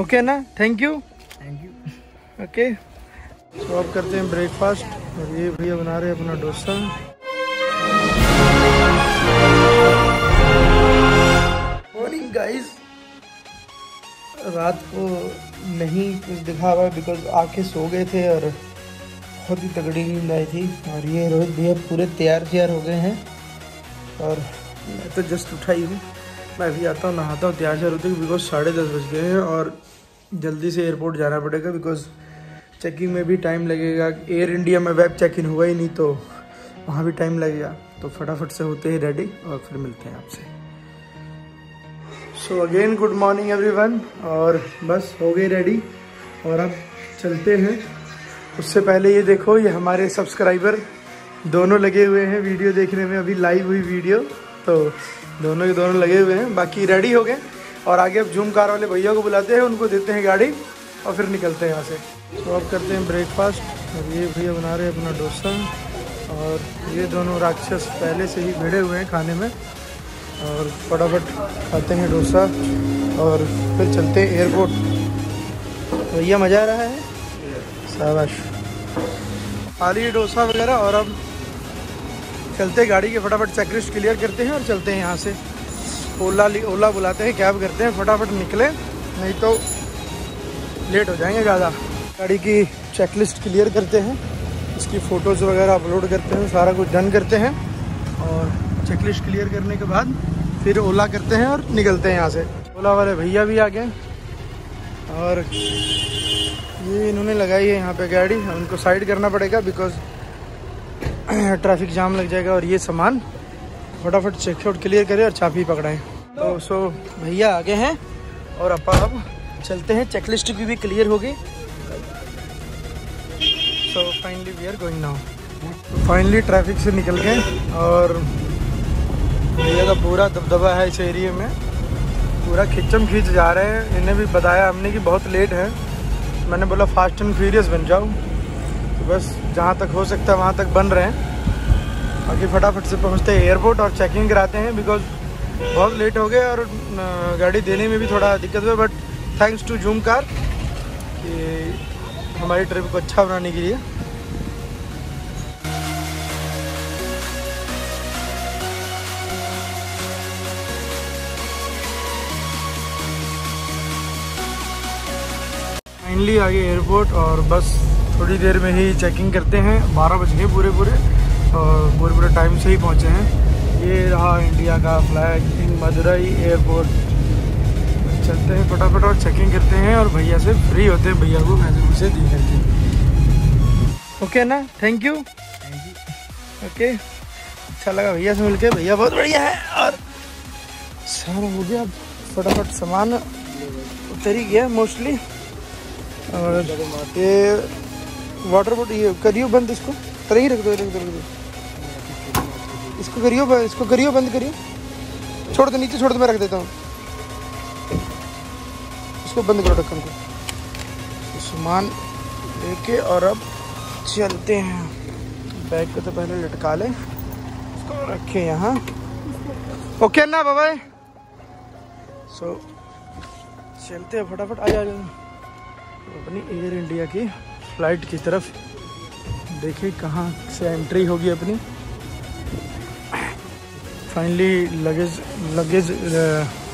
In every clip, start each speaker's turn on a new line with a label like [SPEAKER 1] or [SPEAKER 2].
[SPEAKER 1] Okay ना, thank you. Okay, तो अब करते हैं ब्रेकफास्ट और ये भैया बना रहे हैं अपना डोसा। मॉर्निंग गाइस, रात को नहीं कुछ दिखा हुआ बिकॉज आके सो गए थे और बहुत ही तगड़ी नींद आई थी। और ये रोहित भैया पूरे तैयार हो गए हैं और मैं तो जस्ट उठाई हूँ। मैं भी आता हूँ, नहाता हूँ, तैयार होती हूँ बिकॉज 10:30 बज गए हैं और जल्दी से एयरपोर्ट जाना पड़ेगा बिकॉज चेकिंग में भी टाइम लगेगा। एयर इंडिया में वेब चेक इन हुआ ही नहीं तो वहाँ भी टाइम लगेगा, तो फटाफट से होते ही रेडी और फिर मिलते हैं आपसे। So again good morning everyone, और बस हो गई रेडी और अब चलते हैं। उससे पहले ये देखो, ये हमारे सब्सक्राइबर दोनों लगे हुए हैं वीडियो देखने में। अभी लाइव हुई वीडियो तो दोनों के दोनों लगे हुए हैं, बाकी रेडी हो गए और आगे अब जूम कार वाले भैया को बुलाते हैं, उनको देते हैं गाड़ी और फिर निकलते हैं यहाँ से। तो अब करते हैं ब्रेकफास्ट और ये भैया बना रहे हैं अपना डोसा और ये दोनों राक्षस पहले से ही भिड़े हुए हैं खाने में और फटाफट खाते हैं डोसा और फिर चलते हैं एयरपोर्ट। भैया मज़ा आ रहा है, शाबाश। खाली डोसा वगैरह और अब चलते गाड़ी के फटाफट चेकलिस्ट क्लियर करते हैं और चलते हैं यहाँ से। ओला बुलाते हैं, कैब करते हैं, फटाफट निकले नहीं तो लेट हो जाएंगे ज़्यादा। गाड़ी की चेकलिस्ट क्लियर करते हैं, इसकी फ़ोटोज़ वगैरह अपलोड करते हैं, सारा कुछ डन करते हैं और चेकलिस्ट क्लियर करने के बाद फिर ओला करते हैं और निकलते हैं यहाँ से। ओला वाले भैया भी आ गए और ये इन्होंने लगाई है यहाँ पे गाड़ी, उनको साइड करना पड़ेगा बिकॉज ट्रैफिक जाम लग जाएगा। और ये सामान फटाफट चेकआउट क्लियर करें और चाबी पकड़ाएं। तो सो भैया आगे हैं और अब चलते हैं। चेकलिस्ट की भी क्लियर हो गई। So finally we are going now. Finally traffic से निकल गए और भैया का पूरा दबदबा है इस एरिया में, पूरा खिंचम खींच जा रहे हैं। इन्हें भी बताया हमने कि बहुत लेट है, मैंने बोला फास्ट एंड फ्यूरियस बन जाओ, तो बस जहाँ तक हो सकता है वहाँ तक बन रहे हैं। बाकी फटाफट से पहुँचते हैं एयरपोर्ट और चेकिंग कराते हैं बिकॉज बहुत लेट हो गए और गाड़ी देने में भी थोड़ा दिक्कत हुई। But thanks to Zoomcar कि हमारी ट्रिप को अच्छा बनाने के लिए। फाइनली आ गए एयरपोर्ट और बस थोड़ी देर में ही चेकिंग करते हैं। 12 बज गए पूरे और पूरे टाइम से ही पहुंचे हैं। ये रहा इंडिया का फ्लैग इन मदुरई एयरपोर्ट। चलते हैं फटाफट और चेकिंग करते हैं और भैया से फ्री होते हैं, भैया को मैसेज से दी जाती है। ओके ना, थैंक यू। ओके, अच्छा लगा भैया से मिलके, भैया बहुत बढ़िया है। और सारा हो गया, फटाफट सामान उतर ही गया मोस्टली। और ये वाटर बॉटल ये करियो बंद, इसको तरह ही रख दो, इसको करियो बंद करियो, छोड़ दो नीचे, छोड़ दो, मैं रख देता हूँ। इसको बंद करो ढक्कन को। सामान लेके और अब चलते हैं। बैग को तो पहले लटका ले, इसको रखे यहाँ। ओके ना बाय। सो चलते हैं फटाफट, आ जा अपनी एयर इंडिया की फ़्लाइट की तरफ। देखिए कहाँ से एंट्री होगी अपनी। फाइनली लगेज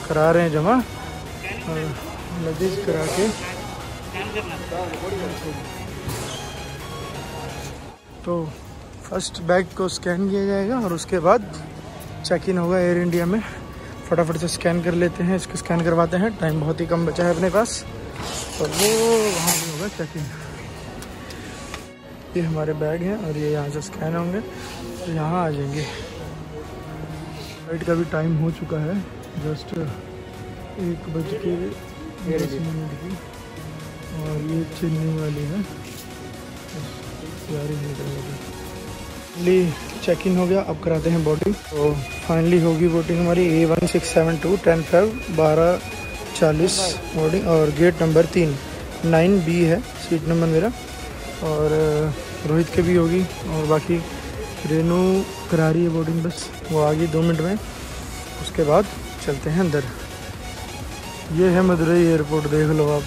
[SPEAKER 1] करा रहे हैं जमा और लगेज करा के तो फर्स्ट बैग को स्कैन किया जाएगा और उसके बाद चेक इन होगा एयर इंडिया में। फटाफट से स्कैन कर लेते हैं, इसको स्कैन करवाते हैं, टाइम बहुत ही कम बचा है अपने पास। और वो वहाँ भी होगा चेक इन। ये हमारे बैग हैं और ये यहाँ से स्कैन होंगे तो यहाँ आ जाएंगे। फ्लाइट का भी टाइम हो चुका है, जस्ट 1:10 की और ये चेन्नई वाली है। फाइनली चेक इन हो गया, अब कराते हैं बोर्डिंग। तो फाइनली होगी बोर्डिंग हमारी A1672 10/12 बोर्डिंग और गेट नंबर 3 9B है सीट नंबर मेरा। और रोहित के भी होगी और बाकी रेनू करा रही है बोर्डिंग, बस वो आ गई 2 मिनट में। उसके बाद चलते हैं अंदर। ये है मदुरई एयरपोर्ट, देख लो आप,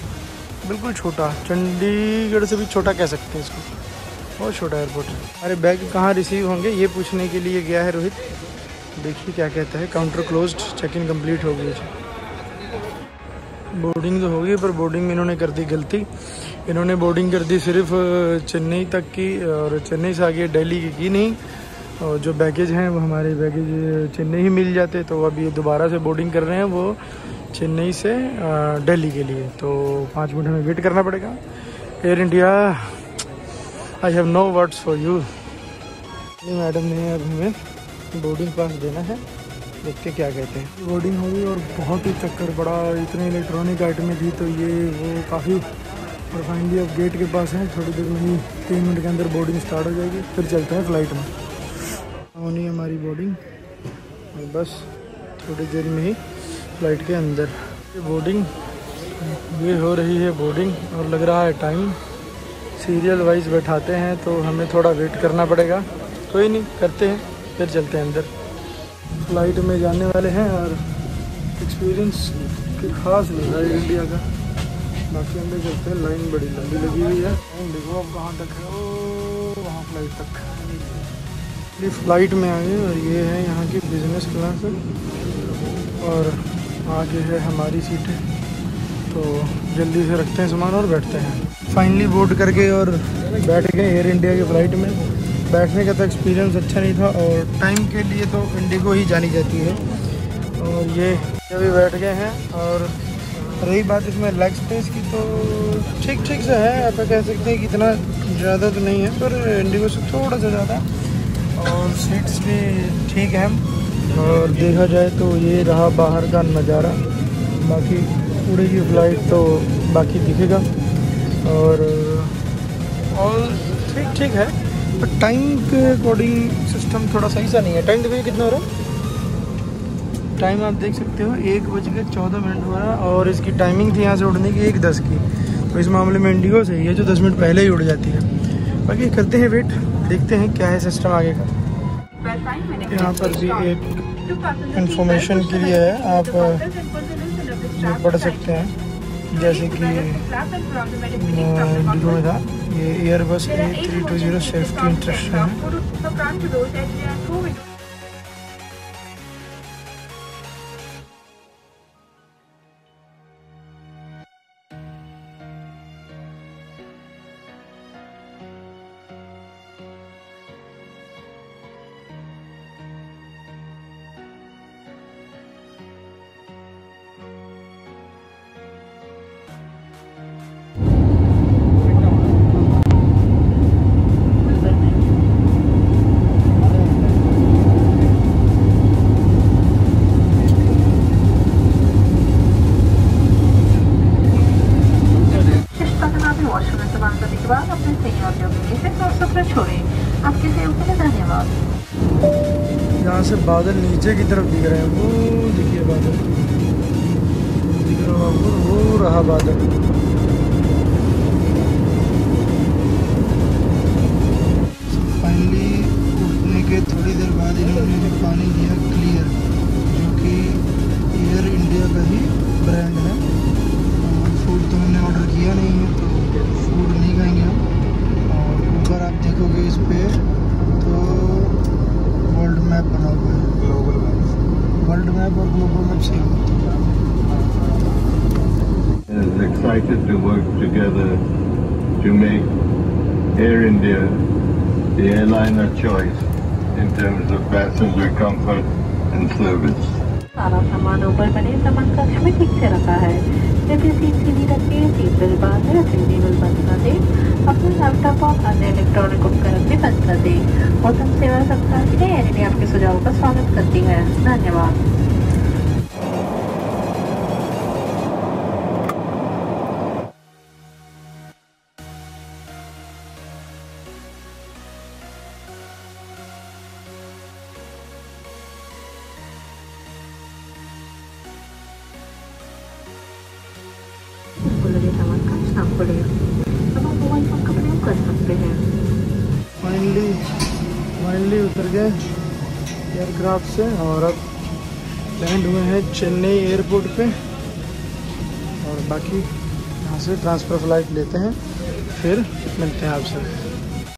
[SPEAKER 1] बिल्कुल छोटा, चंडीगढ़ से भी छोटा कह सकते हैं इसको, बहुत छोटा एयरपोर्ट है। अरे बैग कहाँ रिसीव होंगे ये पूछने के लिए गया है रोहित, देखिए क्या कहता है। Counter closed, check in complete हो गई। बोर्डिंग तो होगी पर बोर्डिंग में इन्होंने कर दी गलती, इन्होंने बोर्डिंग कर दी सिर्फ चेन्नई तक की, और चेन्नई से आगे दिल्ली की नहीं। और जो बैगेज हैं वो हमारे बैगेज चेन्नई ही मिल जाते, तो अभी ये दोबारा से बोर्डिंग कर रहे हैं वो चेन्नई से दिल्ली के लिए, तो 5 मिनट हमें वेट करना पड़ेगा। Air India, I have no words for you. Madam ने अब हमें बोर्डिंग पास देना है, देखते क्या कहते हैं। बोर्डिंग होगी और बहुत ही चक्कर पड़ा, इतने इलेक्ट्रॉनिक आइटमें थी तो ये वो काफ़ी, और फाइनली अब गेट के पास हैं, थोड़ी देर में ही 3 मिनट के अंदर बोर्डिंग स्टार्ट हो जाएगी, फिर चलते हैं फ़्लाइट में। होनी हमारी बोर्डिंग और बस थोड़ी देर में ही फ़्लाइट के अंदर बोर्डिंग, ये हो रही है बोर्डिंग और लग रहा है टाइम। सीरियल वाइज बैठाते हैं तो हमें थोड़ा वेट करना पड़ेगा, कोई नहीं करते हैं, फिर चलते हैं अंदर। फ़्लाइट में जाने वाले हैं और एक्सपीरियंस कोई ख़ास नहीं है इंडिया का, बाकी अंदर चलते हैं। लाइन बड़ी लंबी लगी हुई है, देखो अब कहाँ तक है, ओ वहाँ फ़्लाइट तक। ये फ़्लाइट में आ गए और ये है यहाँ की बिज़नेस क्लास और आगे है हमारी सीटें, तो जल्दी से रखते हैं सामान और बैठते हैं। फाइनली बोर्ड करके और बैठ गए एयर इंडिया की फ़्लाइट में। बैठने का तो एक्सपीरियंस अच्छा नहीं था और टाइम के लिए तो इंडिगो ही जानी जाती है। और ये अभी बैठ गए हैं, और रही बात इसमें लेग स्पेस की तो ठीक ठीक से है, आप कह सकते हैं कि इतना ज़्यादा तो नहीं है पर इंडिगो से थोड़ा सा ज़्यादा है, और सीट्स भी ठीक हैं। और देखा जाए तो ये रहा बाहर का नज़ारा, बाकी उड़ेगी फ़्लाइट तो बाकी दिखेगा, और ठीक ठीक है, पर टाइम के अकॉर्डिंग सिस्टम थोड़ा सही सा नहीं है। टाइम देखिए कितना हो रहा है, टाइम आप देख सकते हो 1:14 हो रहा है, और इसकी टाइमिंग थी यहाँ से उड़ने की 1:10 की, तो इस मामले में इंडिगो सही है जो 10 मिनट पहले ही उड़ जाती है। बाकी करते हैं वेट, देखते हैं क्या है सिस्टम आगे का। यहाँ पर भी एक इंफॉर्मेशन के लिए है, आप पढ़ सकते हैं, जैसे कि लिखा था ये एयरबस A320 सेफ्टी इंस्ट्रक्शन है। यहाँ से बादल नीचे की तरफ दिख रहे हैं, वो देखिए बादल दिख रहा है, वो रहा बादल। फाइनली उठने के थोड़ी देर बाद इन्होंने जो पानी दिया क्लियर, जो कि एयर इंडिया का ही ब्रांड है। फूड तो हमने ऑर्डर किया नहीं है तो फूड नहीं खाएंगे हम। और ऊपर आप देखोगे इस पर तो वर्ल्ड मैप बना हुआ है, ग्लोबल मैप, वर्ल्ड मैप और ग्लोबल मैप सेम होता है।
[SPEAKER 2] Is excited to work together to make Air India the airline of choice in terms of passenger comfort and service.
[SPEAKER 3] सारा सामान ऊपर बने सामान कक्ष में ठीक से रखा है। जैसे सीट सीधी रखिए, सीट बेल्ट बांध है, टेबल बंद कर दे, अपना लैपटॉप और अन्य इलेक्ट्रॉनिक उपकरण भी बंद कर दे। मौसम सेवा सप्ताह के लिए एयर इंडिया आपके सुझावों का स्वागत करती है। धन्यवाद।
[SPEAKER 1] फाइनली उतर गए एयरक्राफ्ट से और अब लैंड हुए हैं चेन्नई एयरपोर्ट पे। बाकी यहाँ से ट्रांसफ़र फ़्लाइट लेते हैं, फिर मिलते हैं आपसे।